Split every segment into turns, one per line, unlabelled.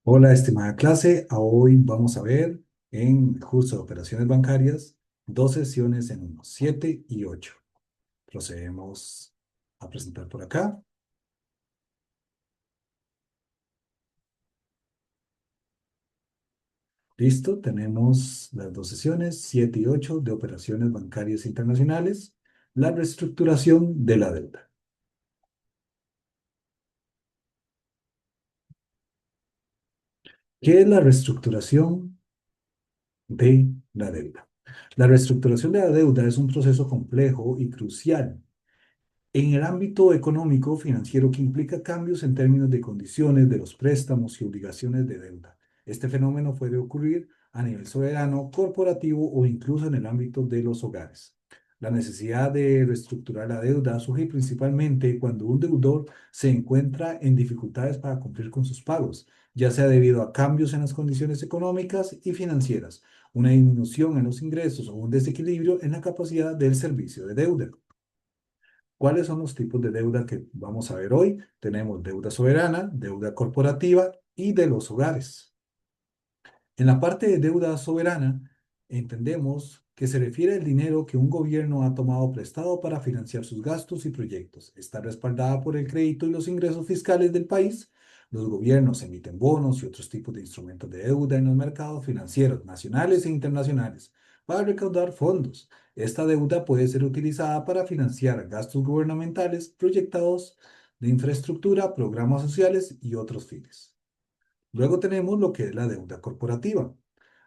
Hola, estimada clase. Hoy vamos a ver en el curso de operaciones bancarias dos sesiones en uno, 7 y 8. Procedemos a presentar por acá. Listo, tenemos las dos sesiones, 7 y 8 de operaciones bancarias internacionales, la reestructuración de la deuda. ¿Qué es la reestructuración de la deuda? La reestructuración de la deuda es un proceso complejo y crucial en el ámbito económico financiero que implica cambios en términos de condiciones de los préstamos y obligaciones de deuda. Este fenómeno puede ocurrir a nivel soberano, corporativo o incluso en el ámbito de los hogares. La necesidad de reestructurar la deuda surge principalmente cuando un deudor se encuentra en dificultades para cumplir con sus pagos, ya sea debido a cambios en las condiciones económicas y financieras, una disminución en los ingresos o un desequilibrio en la capacidad del servicio de deuda. ¿Cuáles son los tipos de deuda que vamos a ver hoy? Tenemos deuda soberana, deuda corporativa y de los hogares. En la parte de deuda soberana, entendemos que se refiere al dinero que un gobierno ha tomado prestado para financiar sus gastos y proyectos. Está respaldada por el crédito y los ingresos fiscales del país. Los gobiernos emiten bonos y otros tipos de instrumentos de deuda en los mercados financieros nacionales e internacionales para recaudar fondos. Esta deuda puede ser utilizada para financiar gastos gubernamentales, proyectados de infraestructura, programas sociales y otros fines. Luego tenemos lo que es la deuda corporativa.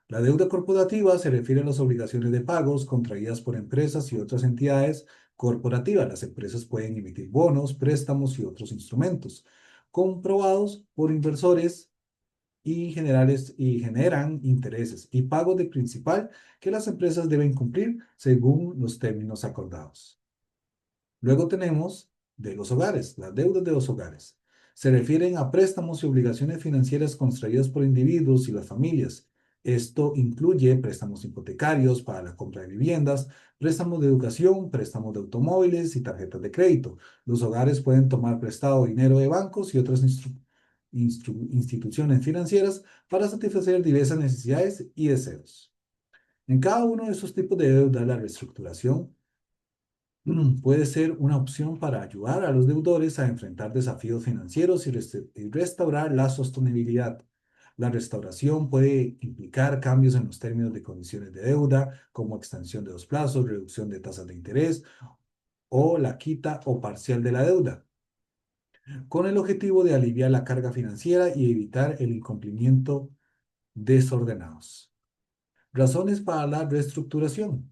La deuda corporativa se refiere a las obligaciones de pagos contraídas por empresas y otras entidades corporativas. Las empresas pueden emitir bonos, préstamos y otros instrumentos comprobados por inversores y generan intereses y pagos de principal que las empresas deben cumplir según los términos acordados. Luego tenemos de los hogares, las deudas de los hogares. Se refieren a préstamos y obligaciones financieras contraídas por individuos y las familias. Esto incluye préstamos hipotecarios para la compra de viviendas, préstamos de educación, préstamos de automóviles y tarjetas de crédito. Los hogares pueden tomar prestado dinero de bancos y otras instituciones financieras para satisfacer diversas necesidades y deseos. En cada uno de esos tipos de deuda, la reestructuración puede ser una opción para ayudar a los deudores a enfrentar desafíos financieros y restaurar la sostenibilidad. La restauración puede implicar cambios en los términos de condiciones de deuda, como extensión de los plazos, reducción de tasas de interés o la quita o parcial de la deuda, con el objetivo de aliviar la carga financiera y evitar el incumplimiento desordenados. Razones para la reestructuración.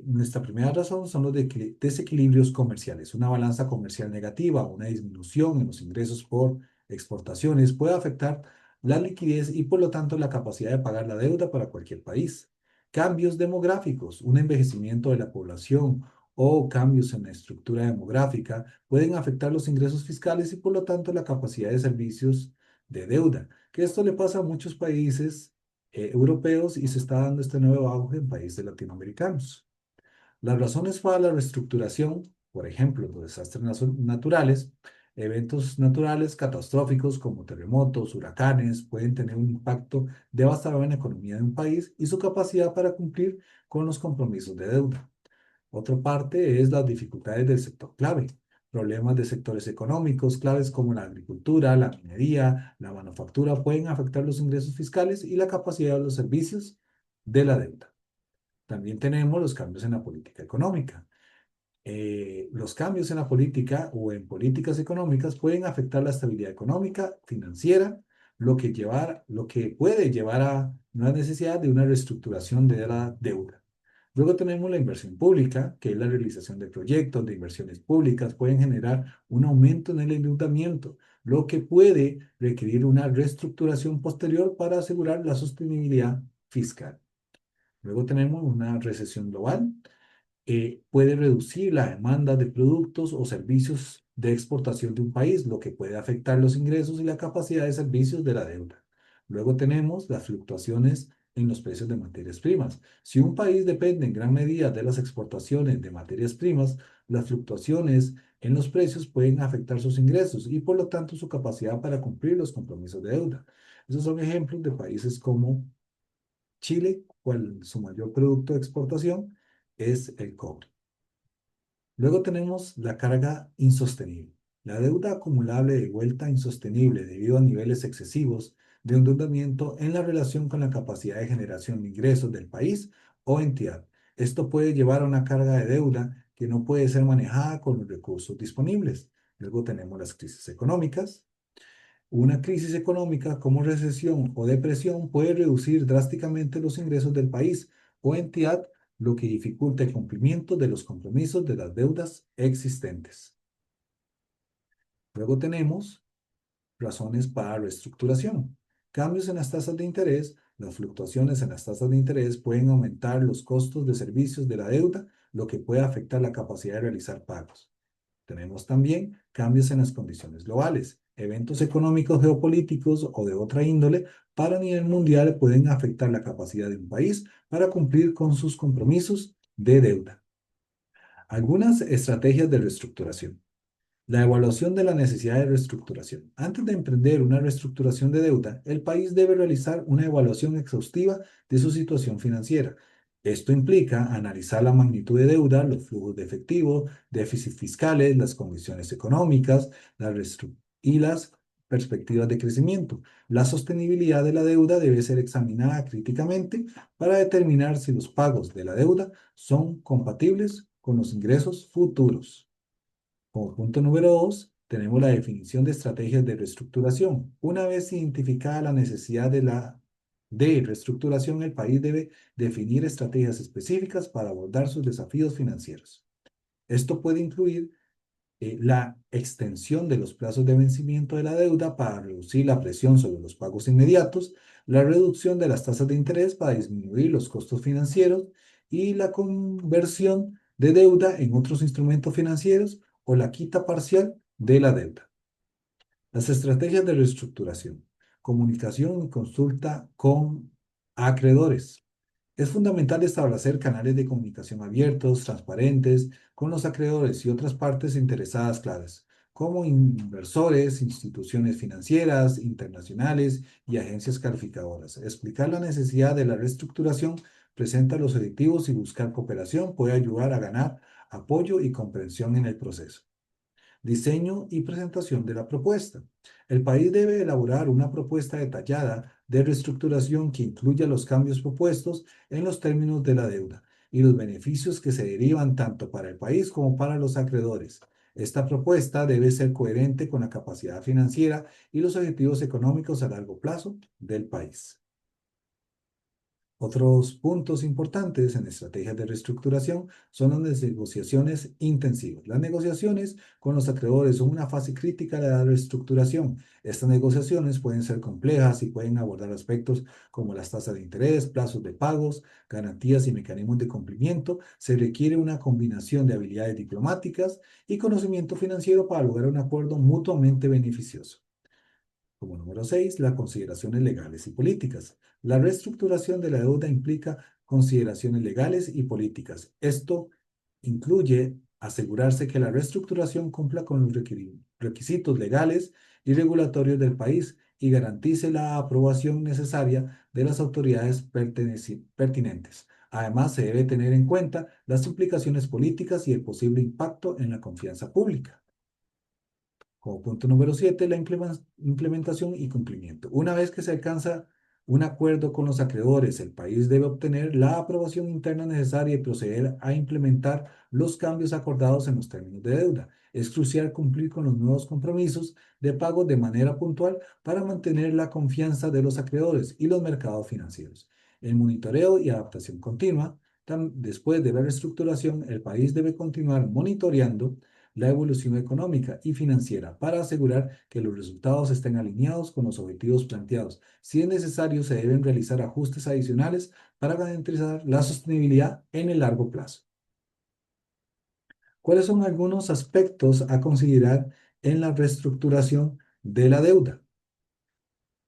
Nuestra primera razón son los desequilibrios comerciales. Una balanza comercial negativa, una disminución en los ingresos por exportaciones puede afectar la liquidez y por lo tanto la capacidad de pagar la deuda para cualquier país. Cambios demográficos, un envejecimiento de la población o cambios en la estructura demográfica pueden afectar los ingresos fiscales y por lo tanto la capacidad de servicios de deuda, que esto le pasa a muchos países europeos y se está dando este nuevo auge en países latinoamericanos. Las razones para la reestructuración, por ejemplo, los desastres naturales, eventos naturales catastróficos como terremotos, huracanes, pueden tener un impacto devastador en la economía de un país y su capacidad para cumplir con los compromisos de deuda. Otra parte es las dificultades del sector clave. Problemas de sectores económicos claves como la agricultura, la minería, la manufactura pueden afectar los ingresos fiscales y la capacidad de los servicios de la deuda. También tenemos los cambios en la política económica. Los cambios en la política o en políticas económicas pueden afectar la estabilidad económica, financiera, lo que puede llevar a una necesidad de una reestructuración de la deuda. Luego tenemos la inversión pública, que es la realización de proyectos de inversiones públicas, pueden generar un aumento en el endeudamiento, lo que puede requerir una reestructuración posterior para asegurar la sostenibilidad fiscal. Luego tenemos una recesión global, puede reducir la demanda de productos o servicios de exportación de un país, lo que puede afectar los ingresos y la capacidad de servicios de la deuda. Luego tenemos las fluctuaciones en los precios de materias primas. Si un país depende en gran medida de las exportaciones de materias primas, las fluctuaciones en los precios pueden afectar sus ingresos y por lo tanto su capacidad para cumplir los compromisos de deuda. Esos son ejemplos de países como Chile, cual su mayor producto de exportación es el cobre. Luego tenemos la carga insostenible. La deuda acumulable de vuelta insostenible debido a niveles excesivos de endeudamiento en la relación con la capacidad de generación de ingresos del país o entidad. Esto puede llevar a una carga de deuda que no puede ser manejada con los recursos disponibles. Luego tenemos las crisis económicas. Una crisis económica como recesión o depresión puede reducir drásticamente los ingresos del país o entidad, lo que dificulta el cumplimiento de los compromisos de las deudas existentes. Luego tenemos razones para reestructuración. Cambios en las tasas de interés. Las fluctuaciones en las tasas de interés pueden aumentar los costos de servicios de la deuda, lo que puede afectar la capacidad de realizar pagos. Tenemos también cambios en las condiciones globales. Eventos económicos geopolíticos o de otra índole para nivel mundial pueden afectar la capacidad de un país para cumplir con sus compromisos de deuda. Algunas estrategias de reestructuración. La evaluación de la necesidad de reestructuración. Antes de emprender una reestructuración de deuda, el país debe realizar una evaluación exhaustiva de su situación financiera. Esto implica analizar la magnitud de deuda, los flujos de efectivo, déficits fiscales, las condiciones económicas y las perspectivas de crecimiento. La sostenibilidad de la deuda debe ser examinada críticamente para determinar si los pagos de la deuda son compatibles con los ingresos futuros. Como punto número 2, tenemos la definición de estrategias de reestructuración. Una vez identificada la necesidad de reestructuración, el país debe definir estrategias específicas para abordar sus desafíos financieros. Esto puede incluir la extensión de los plazos de vencimiento de la deuda para reducir la presión sobre los pagos inmediatos, la reducción de las tasas de interés para disminuir los costos financieros y la conversión de deuda en otros instrumentos financieros o la quita parcial de la deuda. Las estrategias de reestructuración, comunicación y consulta con acreedores. Es fundamental establecer canales de comunicación abiertos, transparentes, con los acreedores y otras partes interesadas claves, como inversores, instituciones financieras, internacionales y agencias calificadoras. Explicar la necesidad de la reestructuración, presenta los objetivos y buscar cooperación puede ayudar a ganar apoyo y comprensión en el proceso. Diseño y presentación de la propuesta. El país debe elaborar una propuesta detallada de reestructuración que incluya los cambios propuestos en los términos de la deuda y los beneficios que se derivan tanto para el país como para los acreedores. Esta propuesta debe ser coherente con la capacidad financiera y los objetivos económicos a largo plazo del país. Otros puntos importantes en estrategias de reestructuración son las negociaciones intensivas. Las negociaciones con los acreedores son una fase crítica de la reestructuración. Estas negociaciones pueden ser complejas y pueden abordar aspectos como las tasas de interés, plazos de pagos, garantías y mecanismos de cumplimiento. Se requiere una combinación de habilidades diplomáticas y conocimiento financiero para lograr un acuerdo mutuamente beneficioso. Como número 6, las consideraciones legales y políticas. La reestructuración de la deuda implica consideraciones legales y políticas. Esto incluye asegurarse que la reestructuración cumpla con los requisitos legales y regulatorios del país y garantice la aprobación necesaria de las autoridades pertinentes. Además, se debe tener en cuenta las implicaciones políticas y el posible impacto en la confianza pública. Como punto número 7, la implementación y cumplimiento. Una vez que se alcanza un acuerdo con los acreedores, el país debe obtener la aprobación interna necesaria y proceder a implementar los cambios acordados en los términos de deuda. Es crucial cumplir con los nuevos compromisos de pago de manera puntual para mantener la confianza de los acreedores y los mercados financieros. El monitoreo y adaptación continua. Después de la reestructuración, el país debe continuar monitoreando la evolución económica y financiera para asegurar que los resultados estén alineados con los objetivos planteados. Si es necesario, se deben realizar ajustes adicionales para garantizar la sostenibilidad en el largo plazo. ¿Cuáles son algunos aspectos a considerar en la reestructuración de la deuda?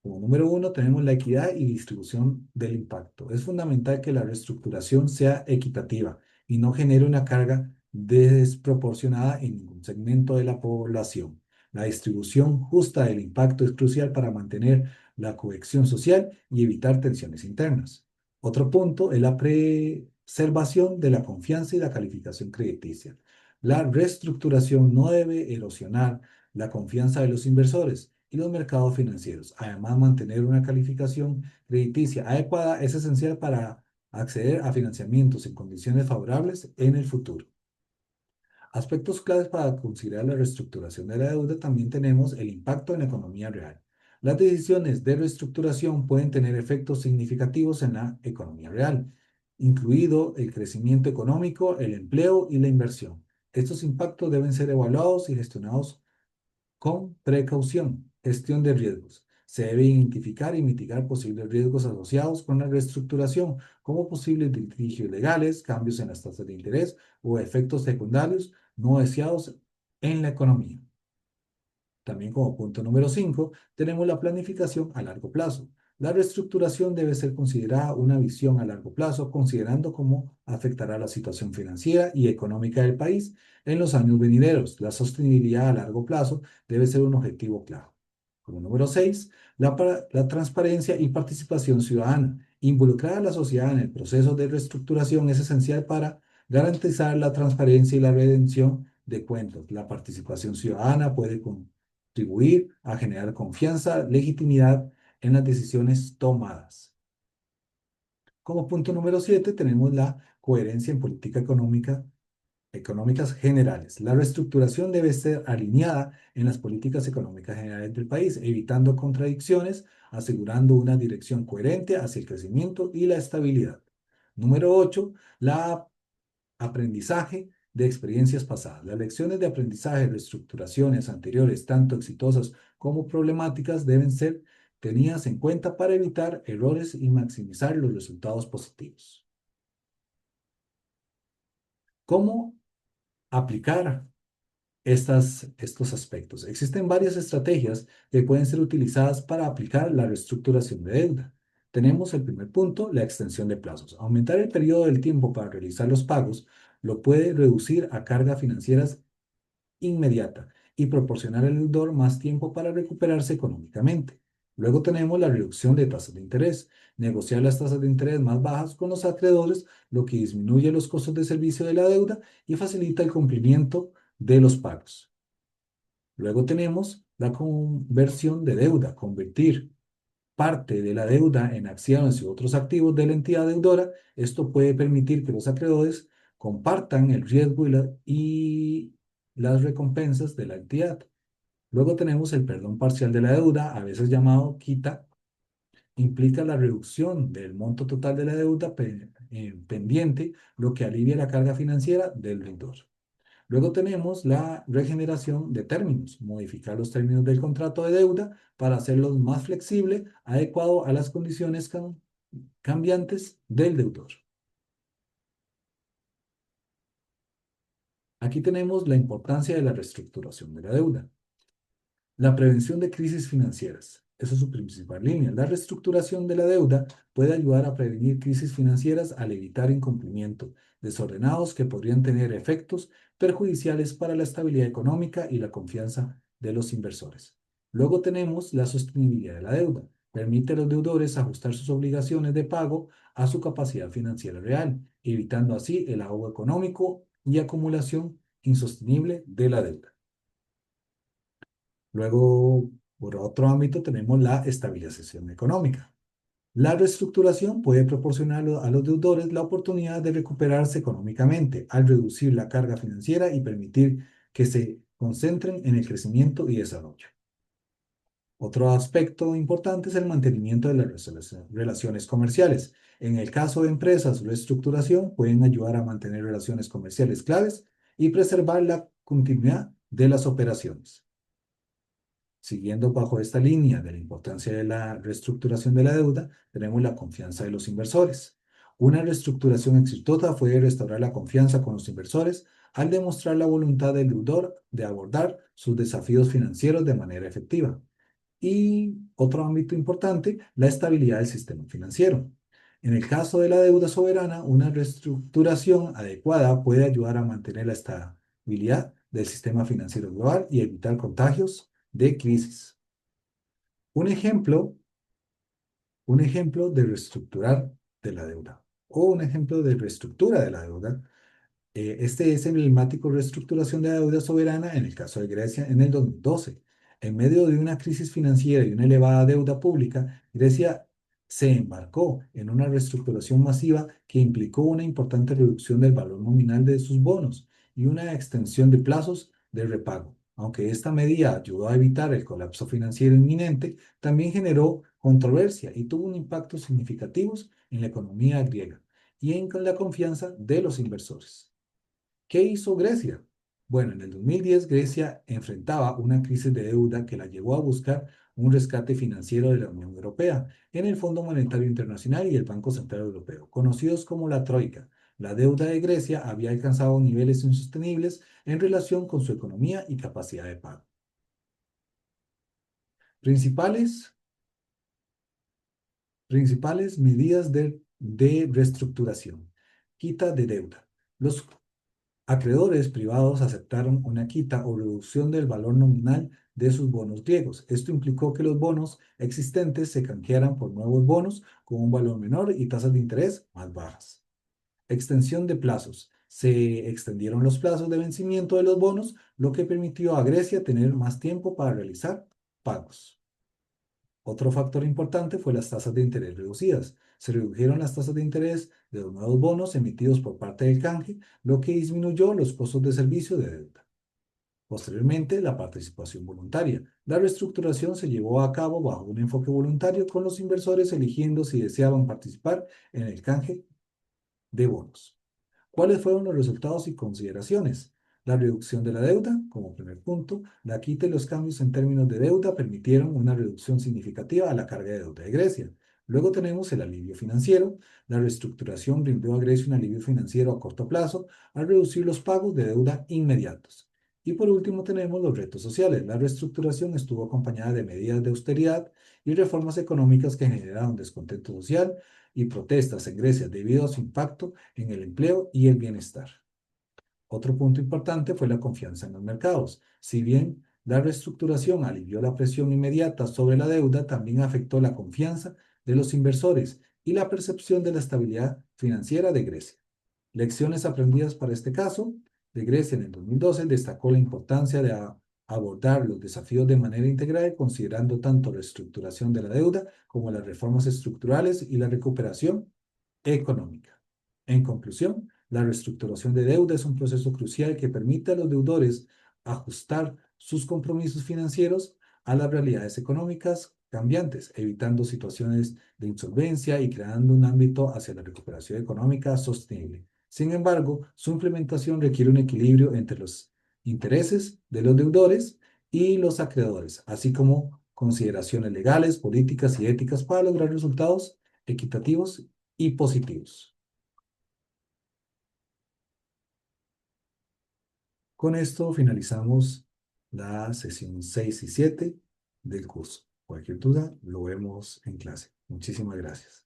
Como número 1, tenemos la equidad y distribución del impacto. Es fundamental que la reestructuración sea equitativa y no genere una carga desproporcionada en ningún segmento de la población. La distribución justa del impacto es crucial para mantener la cohesión social y evitar tensiones internas. Otro punto es la preservación de la confianza y la calificación crediticia. La reestructuración no debe erosionar la confianza de los inversores y los mercados financieros. Además, mantener una calificación crediticia adecuada es esencial para acceder a financiamientos en condiciones favorables en el futuro. Aspectos claves para considerar la reestructuración de la deuda también tenemos el impacto en la economía real. Las decisiones de reestructuración pueden tener efectos significativos en la economía real, incluido el crecimiento económico, el empleo y la inversión. Estos impactos deben ser evaluados y gestionados con precaución. Gestión de riesgos. Se debe identificar y mitigar posibles riesgos asociados con la reestructuración, como posibles litigios legales, cambios en las tasas de interés o efectos secundarios no deseados en la economía. También como punto número 5 tenemos la planificación a largo plazo. La reestructuración debe ser considerada una visión a largo plazo, considerando cómo afectará la situación financiera y económica del país en los años venideros. La sostenibilidad a largo plazo debe ser un objetivo claro. Como número 6, la transparencia y participación ciudadana. Involucrar a la sociedad en el proceso de reestructuración es esencial para garantizar la transparencia y la redención de cuentas. La participación ciudadana puede contribuir a generar confianza, legitimidad en las decisiones tomadas. Como punto número 7 tenemos la coherencia en política económicas generales. La reestructuración debe ser alineada en las políticas económicas generales del país, evitando contradicciones, asegurando una dirección coherente hacia el crecimiento y la estabilidad. Número 8, la aprendizaje de experiencias pasadas. Las lecciones de aprendizaje de reestructuraciones anteriores, tanto exitosas como problemáticas, deben ser tenidas en cuenta para evitar errores y maximizar los resultados positivos. ¿Cómo aplicar estos aspectos? Existen varias estrategias que pueden ser utilizadas para aplicar la reestructuración de deuda. Tenemos el primer punto, la extensión de plazos. Aumentar el periodo del tiempo para realizar los pagos lo puede reducir a cargas financieras inmediata y proporcionar al deudor más tiempo para recuperarse económicamente. Luego tenemos la reducción de tasas de interés. Negociar las tasas de interés más bajas con los acreedores, lo que disminuye los costos de servicio de la deuda y facilita el cumplimiento de los pagos. Luego tenemos la conversión de deuda, convertir parte de la deuda en acciones y otros activos de la entidad deudora. Esto puede permitir que los acreedores compartan el riesgo y las recompensas de la entidad. Luego tenemos el perdón parcial de la deuda, a veces llamado quita. Implica la reducción del monto total de la deuda pendiente, lo que alivia la carga financiera del deudor. Luego tenemos la regeneración de términos, modificar los términos del contrato de deuda para hacerlos más flexible, adecuado a las condiciones cambiantes del deudor. Aquí tenemos la importancia de la reestructuración de la deuda. La prevención de crisis financieras. Esa es su principal línea. La reestructuración de la deuda puede ayudar a prevenir crisis financieras al evitar incumplimiento desordenados que podrían tener efectos perjudiciales para la estabilidad económica y la confianza de los inversores. Luego tenemos la sostenibilidad de la deuda. Permite a los deudores ajustar sus obligaciones de pago a su capacidad financiera real, evitando así el ahogo económico y acumulación insostenible de la deuda. Luego, por otro ámbito, tenemos la estabilización económica. La reestructuración puede proporcionar a los deudores la oportunidad de recuperarse económicamente al reducir la carga financiera y permitir que se concentren en el crecimiento y desarrollo. Otro aspecto importante es el mantenimiento de las relaciones comerciales. En el caso de empresas, reestructuración pueden ayudar a mantener relaciones comerciales claves y preservar la continuidad de las operaciones. Siguiendo bajo esta línea de la importancia de la reestructuración de la deuda, tenemos la confianza de los inversores. Una reestructuración exitosa puede restaurar la confianza con los inversores al demostrar la voluntad del deudor de abordar sus desafíos financieros de manera efectiva. Y otro ámbito importante, la estabilidad del sistema financiero. En el caso de la deuda soberana, una reestructuración adecuada puede ayudar a mantener la estabilidad del sistema financiero global y evitar contagios de crisis. Un ejemplo Un ejemplo de reestructurar de la deuda o un ejemplo de reestructura de la deuda. Este es emblemático reestructuración de la deuda soberana en el caso de Grecia en el 2012. En medio de una crisis financiera y una elevada deuda pública, Grecia se embarcó en una reestructuración masiva que implicó una importante reducción del valor nominal de sus bonos y una extensión de plazos de repago. Aunque esta medida ayudó a evitar el colapso financiero inminente, también generó controversia y tuvo un impacto significativo en la economía griega y en la confianza de los inversores. ¿Qué hizo Grecia? Bueno, en el 2010 Grecia enfrentaba una crisis de deuda que la llevó a buscar un rescate financiero de la Unión Europea en el Fondo Monetario Internacional y el Banco Central Europeo, conocidos como la Troika. La deuda de Grecia había alcanzado niveles insostenibles en relación con su economía y capacidad de pago. Principales, principales medidas de reestructuración. Quita de deuda. Los acreedores privados aceptaron una quita o reducción del valor nominal de sus bonos griegos. Esto implicó que los bonos existentes se canjearan por nuevos bonos con un valor menor y tasas de interés más bajas. Extensión de plazos. Se extendieron los plazos de vencimiento de los bonos, lo que permitió a Grecia tener más tiempo para realizar pagos. Otro factor importante fue las tasas de interés reducidas. Se redujeron las tasas de interés de los nuevos bonos emitidos por parte del canje, lo que disminuyó los costos de servicio de deuda. Posteriormente, la participación voluntaria. La reestructuración se llevó a cabo bajo un enfoque voluntario, con los inversores eligiendo si deseaban participar en el canje de bonos. ¿Cuáles fueron los resultados y consideraciones? La reducción de la deuda, como primer punto, la quita y los cambios en términos de deuda permitieron una reducción significativa a la carga de deuda de Grecia. Luego tenemos el alivio financiero. La reestructuración brindó a Grecia un alivio financiero a corto plazo al reducir los pagos de deuda inmediatos. Y por último tenemos los retos sociales. La reestructuración estuvo acompañada de medidas de austeridad y reformas económicas que generaron descontento social y protestas en Grecia debido a su impacto en el empleo y el bienestar. Otro punto importante fue la confianza en los mercados. Si bien la reestructuración alivió la presión inmediata sobre la deuda, también afectó la confianza de los inversores y la percepción de la estabilidad financiera de Grecia. Lecciones aprendidas para este caso. De Grecia en el 2012 destacó la importancia de abordar los desafíos de manera integral, considerando tanto la reestructuración de la deuda como las reformas estructurales y la recuperación económica. En conclusión, la reestructuración de deuda es un proceso crucial que permite a los deudores ajustar sus compromisos financieros a las realidades económicas cambiantes, evitando situaciones de insolvencia y creando un ámbito hacia la recuperación económica sostenible. Sin embargo, su implementación requiere un equilibrio entre los intereses de los deudores y los acreedores, así como consideraciones legales, políticas y éticas para lograr resultados equitativos y positivos. Con esto finalizamos la sesión 6 y 7 del curso. Cualquier duda, lo vemos en clase. Muchísimas gracias.